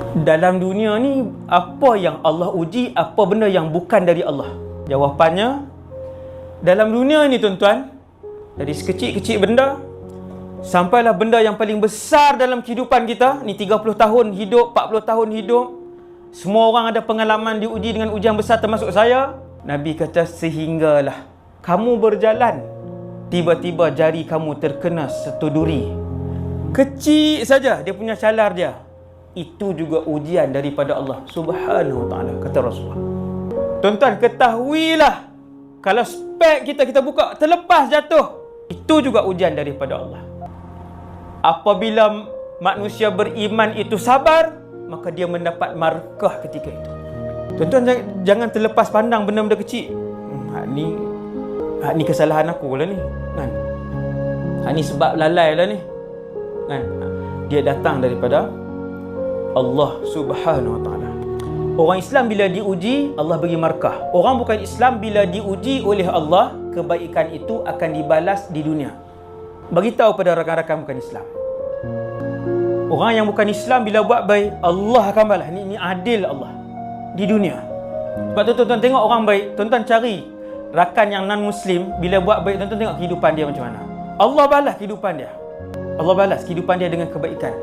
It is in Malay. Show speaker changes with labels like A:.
A: Dalam dunia ni, apa yang Allah uji, apa benda yang bukan dari Allah? Jawapannya, dalam dunia ni tuan-tuan, dari sekecil-kecil benda sampailah benda yang paling besar dalam kehidupan kita. Ni 30 tahun hidup, 40 tahun hidup, semua orang ada pengalaman diuji dengan ujian besar, termasuk saya. Nabi kata, sehinggalah kamu berjalan, tiba-tiba jari kamu terkena satu duri. Kecil saja dia punya calar dia. Itu juga ujian daripada Allah Subhanahu wa ta'ala, kata Rasulullah. Tuan-tuan, ketahuilah, kalau spek kita buka terlepas jatuh, itu juga ujian daripada Allah. Apabila manusia beriman itu sabar, maka dia mendapat markah ketika itu. Tuan-tuan, jangan terlepas pandang benda-benda kecil. Hak ni kesalahan aku lah ni, kan? Hak ni sebab lalai lah ni, kan? Dia datang daripada Allah Subhanahu wa ta'ala. Orang Islam bila diuji, Allah bagi markah. Orang bukan Islam bila diuji oleh Allah, kebaikan itu akan dibalas di dunia. Beritahu pada rakan-rakan bukan Islam. Orang yang bukan Islam bila buat baik, Allah akan balas. Ini adil Allah di dunia. Sebab tu tuan-tuan tengok orang baik, tuan-tuan cari rakan yang non-Muslim, bila buat baik, tuan-tuan tengok kehidupan dia macam mana. Allah balas kehidupan dia. Allah balas kehidupan dia dengan kebaikan.